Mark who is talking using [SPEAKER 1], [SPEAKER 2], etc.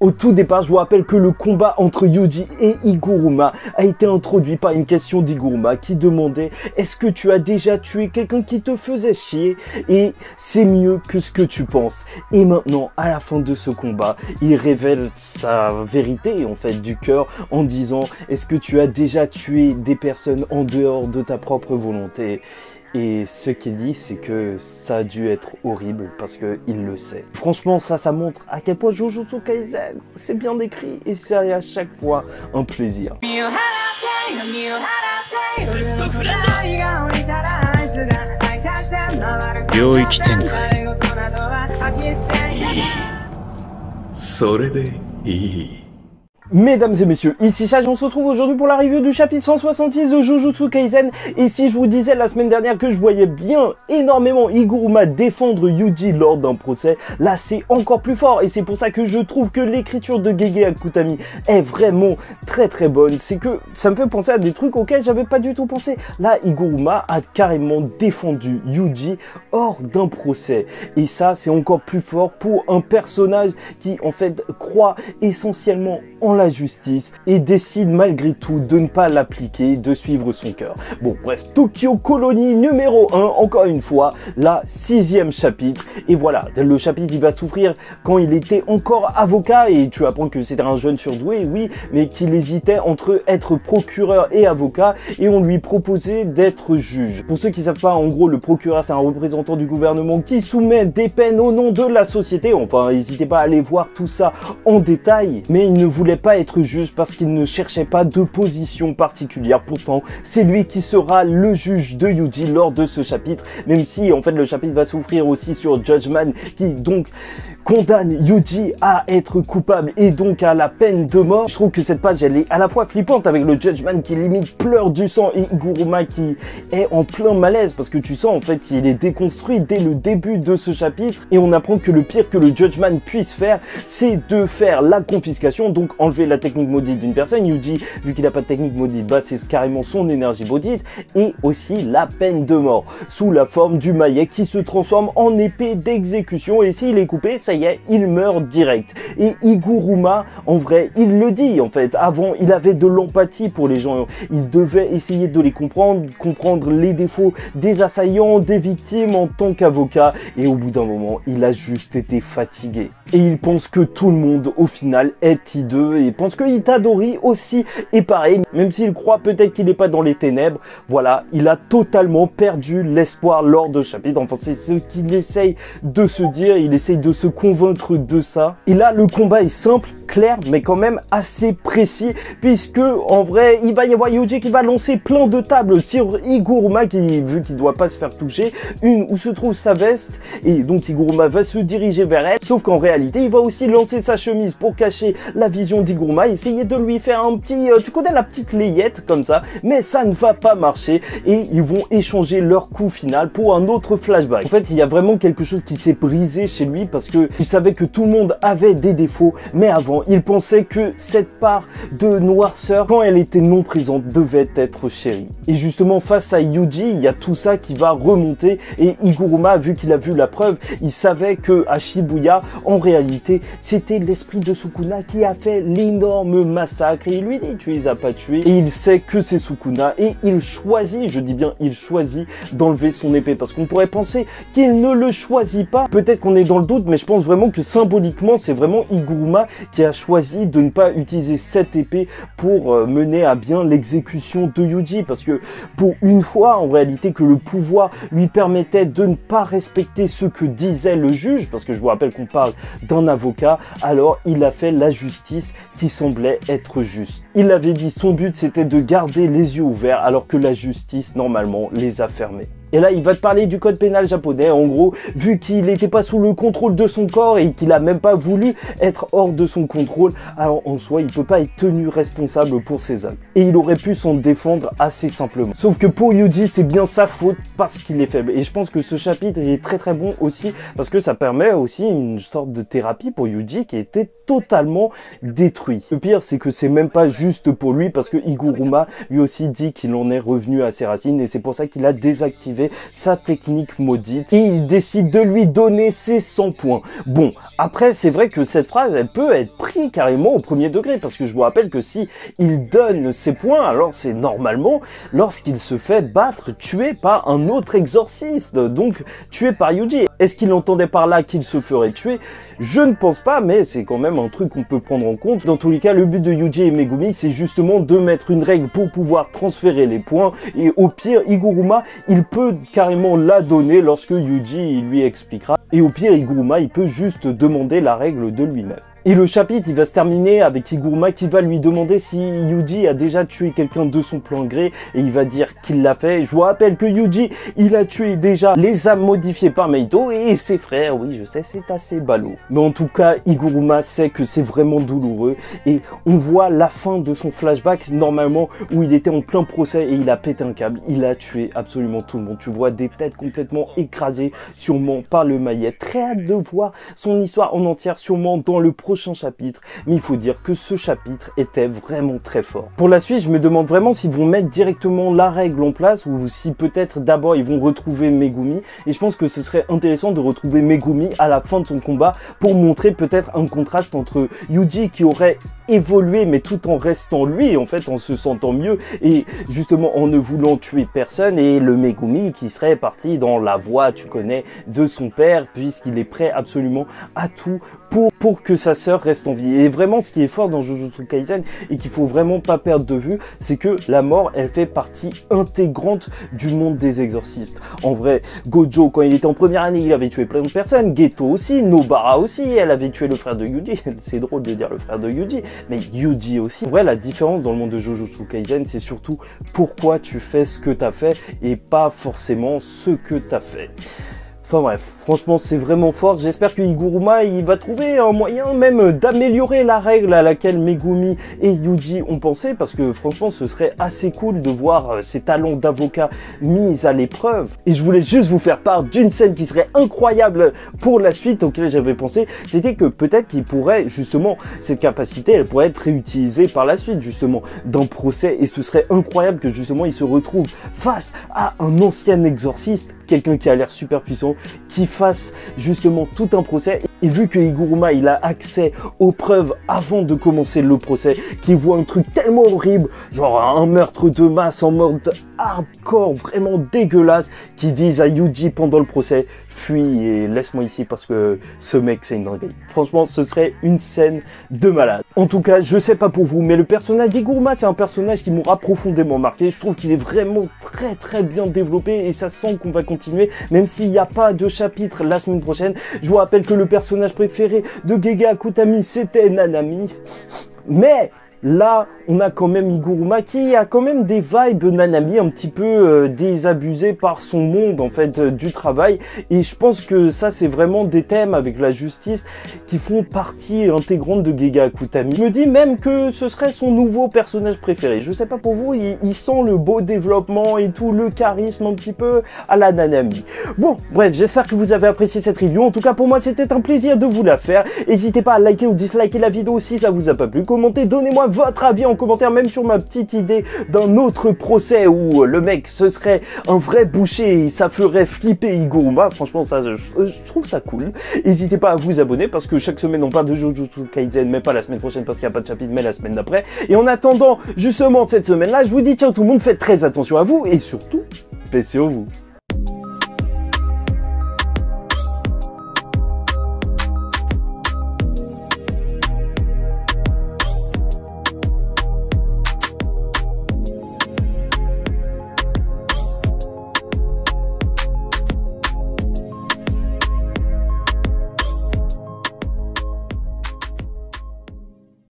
[SPEAKER 1] Au tout départ, je vous rappelle que le combat entre Yuji et Higuruma a été introduit par une question d'Higuruma qui demandait « Est-ce que tu as déjà tué quelqu'un qui te faisait chier ?» Et c'est mieux que ce que tu penses. Et maintenant, à la fin de ce combat, il révèle sa vérité en fait du cœur en disant « Est-ce que tu as déjà tué des personnes en dehors de ta propre volonté ?» Et ce qu'il dit, c'est que ça a dû être horrible parce qu'il le sait. Franchement, ça montre à quel point Jujutsu Kaisen, c'est bien écrit et c'est à chaque fois un plaisir. Mesdames et messieurs, ici Chage, on se retrouve aujourd'hui pour la review du chapitre 166 de Jujutsu Kaisen. Et si je vous disais la semaine dernière que je voyais bien énormément Higuruma défendre Yuji lors d'un procès, là c'est encore plus fort. Et c'est pour ça que je trouve que l'écriture de Gege Akutami est vraiment très bonne. C'est que ça me fait penser à des trucs auxquels j'avais pas du tout pensé. Là, Higuruma a carrément défendu Yuji hors d'un procès. Et ça, c'est encore plus fort pour un personnage qui en fait croit essentiellement en la justice et décide malgré tout de ne pas l'appliquer, de suivre son cœur. Bon bref, Tokyo Colonie numéro 1, encore une fois, la 6e chapitre. Et voilà, le chapitre il va souffrir quand il était encore avocat et tu apprends que c'était un jeune surdoué, oui, mais qu'il hésitait entre être procureur et avocat et on lui proposait d'être juge. Pour ceux qui savent pas, en gros, le procureur c'est un représentant du gouvernement qui soumet des peines au nom de la société. Enfin, n'hésitez pas à aller voir tout ça en détail, mais il ne voulait pas être juge parce qu'il ne cherchait pas de position particulière. Pourtant, c'est lui qui sera le juge de Yuji lors de ce chapitre, même si en fait le chapitre va s'ouvrir aussi sur Judgment qui donc condamne Yuji à être coupable et donc à la peine de mort. Je trouve que cette page elle est à la fois flippante avec le Judgment qui limite pleure du sang et Higuruma qui est en plein malaise parce que tu sens en fait qu'il est déconstruit dès le début de ce chapitre et on apprend que le pire que le Judgment puisse faire c'est de faire la confiscation, donc enlever la technique maudite d'une personne. Yuji, vu qu'il n'a pas de technique maudite, bah c'est carrément son énergie maudite, et aussi la peine de mort sous la forme du maillet qui se transforme en épée d'exécution et s'il est coupé, ça y est, il meurt direct. Et Higuruma, en vrai, il le dit en fait, avant il avait de l'empathie pour les gens, il devait essayer de les comprendre les défauts des assaillants, des victimes en tant qu'avocat, et au bout d'un moment, il a juste été fatigué. Et il pense que tout le monde, au final, est hideux, et pense que Itadori aussi est pareil, même s'il croit peut-être qu'il n'est pas dans les ténèbres. Voilà, il a totalement perdu l'espoir lors de ce chapitre. Enfin, c'est ce qu'il essaye de se dire, il essaye de se convaincre de ça. Et là, le combat est simple, clair, mais quand même assez précis, puisque en vrai, il va y avoir Yuji qui va lancer plein de tables sur Higuruma, qui, vu qu'il doit pas se faire toucher, une où se trouve sa veste, et donc Higuruma va se diriger vers elle, sauf qu'en réalité, il va aussi lancer sa chemise pour cacher la vision d'Higuruma, essayer de lui faire un petit, tu connais la petite layette comme ça, mais ça ne va pas marcher, et ils vont échanger leur coup final pour un autre flashback. En fait, il y a vraiment quelque chose qui s'est brisé chez lui, parce que il savait que tout le monde avait des défauts, mais avant, il pensait que cette part de noirceur, quand elle était non présente, devait être chérie. Et justement, face à Yuji, il y a tout ça qui va remonter, et Higuruma, vu qu'il a vu la preuve, il savait que à Shibuya, en réalité, c'était l'esprit de Sukuna qui a fait l'énorme massacre, et il lui dit, tu les as pas tués, et il sait que c'est Sukuna, et il choisit, je dis bien, il choisit d'enlever son épée, parce qu'on pourrait penser qu'il ne le choisit pas, peut-être qu'on est dans le doute, mais je pense vraiment que symboliquement, c'est vraiment Higuruma qui a choisi de ne pas utiliser cette épée pour mener à bien l'exécution de Yuji, parce que pour une fois, en réalité, que le pouvoir lui permettait de ne pas respecter ce que disait le juge, parce que je vous rappelle qu'on parle d'un avocat, alors il a fait la justice qui semblait être juste. Il avait dit son but c'était de garder les yeux ouverts alors que la justice normalement les a fermés. Et là, il va te parler du code pénal japonais. En gros, vu qu'il n'était pas sous le contrôle de son corps et qu'il a même pas voulu être hors de son contrôle, alors en soi, il peut pas être tenu responsable pour ses actes. Et il aurait pu s'en défendre assez simplement. Sauf que pour Yuji, c'est bien sa faute parce qu'il est faible. Et je pense que ce chapitre, il est très bon aussi parce que ça permet aussi une sorte de thérapie pour Yuji qui était totalement détruit. Le pire, c'est que c'est même pas juste pour lui parce que Higuruma lui aussi dit qu'il en est revenu à ses racines et c'est pour ça qu'il a désactivé activer sa technique maudite et il décide de lui donner ses 100 points. Bon, après c'est vrai que cette phrase elle peut être prise carrément au premier degré parce que je vous rappelle que si il donne ses points, alors c'est normalement lorsqu'il se fait battre, tué par un autre exorciste, donc tué par Yuji. Est-ce qu'il entendait par là qu'il se ferait tuer? Je ne pense pas, mais c'est quand même un truc qu'on peut prendre en compte. Dans tous les cas, le but de Yuji et Megumi, c'est justement de mettre une règle pour pouvoir transférer les points. Et au pire, Higuruma, il peut carrément la donner lorsque Yuji lui expliquera. Et au pire, Higuruma, il peut juste demander la règle de lui-même. Et le chapitre, il va se terminer avec Higuruma qui va lui demander si Yuji a déjà tué quelqu'un de son plein gré et il va dire qu'il l'a fait. Je vous rappelle que Yuji, il a tué déjà les âmes modifiées par Meito et ses frères. Oui, je sais, c'est assez ballot. Mais en tout cas, Higuruma sait que c'est vraiment douloureux et on voit la fin de son flashback normalement où il était en plein procès et il a pété un câble. Il a tué absolument tout le monde. Tu vois des têtes complètement écrasées sûrement par le maillet. Très hâte de voir son histoire en entière sûrement dans le prochain chapitre, mais il faut dire que ce chapitre était vraiment très fort. Pour la suite, je me demande vraiment s'ils vont mettre directement la règle en place ou si peut-être d'abord ils vont retrouver Megumi, et je pense que ce serait intéressant de retrouver Megumi à la fin de son combat pour montrer peut-être un contraste entre Yuji qui aurait évolué mais tout en restant lui en fait, en se sentant mieux et justement en ne voulant tuer personne, et le Megumi qui serait parti dans la voie, tu connais, de son père puisqu'il est prêt absolument à tout pour que sa sœur reste en vie. Et vraiment, ce qui est fort dans Jujutsu Kaisen et qu'il faut vraiment pas perdre de vue, c'est que la mort, elle fait partie intégrante du monde des exorcistes. En vrai, Gojo, quand il était en première année, il avait tué plein de personnes. Geto aussi, Nobara aussi, elle avait tué le frère de Yuji. C'est drôle de dire le frère de Yuji, mais Yuji aussi. En vrai, la différence dans le monde de Jujutsu Kaisen, c'est surtout pourquoi tu fais ce que t'as fait et pas forcément ce que t'as fait. Enfin bref, franchement c'est vraiment fort. J'espère que Higuruma il va trouver un moyen même d'améliorer la règle à laquelle Megumi et Yuji ont pensé, parce que franchement ce serait assez cool de voir ses talents d'avocat mis à l'épreuve. Et je voulais juste vous faire part d'une scène qui serait incroyable pour la suite auquel j'avais pensé, c'était que peut-être qu'il pourrait justement, cette capacité elle pourrait être réutilisée par la suite justement dans procès, et ce serait incroyable que justement il se retrouve face à un ancien exorciste, quelqu'un qui a l'air super puissant, qui fasse justement tout un procès. Et vu que Higuruma il a accès aux preuves avant de commencer le procès, qu'il voit un truc tellement horrible, genre un meurtre de masse en mode hardcore, vraiment dégueulasse, qui disent à Yuji pendant le procès, fuis et laisse-moi ici parce que ce mec c'est une dinguerie. Franchement ce serait une scène de malade. En tout cas je sais pas pour vous, mais le personnage d'Higuruma c'est un personnage qui m'aura profondément marqué. Je trouve qu'il est vraiment très bien développé et ça sent qu'on va continuer même s'il n'y a pas de chapitre la semaine prochaine. Je vous rappelle que le personnage préféré de Gege Akutami c'était Nanami, mais là, on a quand même Higuruma qui a quand même des vibes Nanami un petit peu désabusées par son monde en fait du travail, et je pense que ça c'est vraiment des thèmes avec la justice qui font partie intégrante de Gege Akutami. Je me dis même que ce serait son nouveau personnage préféré. Je sais pas pour vous, il sent le beau développement et tout, le charisme un petit peu à la Nanami. Bon, bref, j'espère que vous avez apprécié cette review. En tout cas pour moi c'était un plaisir de vous la faire. N'hésitez pas à liker ou disliker la vidéo si ça vous a pas plu, commentez, donnez-moi votre avis en commentaire, même sur ma petite idée d'un autre procès où le mec ce serait un vrai boucher et ça ferait flipper Higuruma. Franchement ça je trouve ça cool. N'hésitez pas à vous abonner parce que chaque semaine on parle de Jujutsu Kaisen, mais pas la semaine prochaine parce qu'il n'y a pas de chapitre, mais la semaine d'après. Et en attendant justement cette semaine là, je vous dis ciao tout le monde, faites très attention à vous et surtout paix sur vous.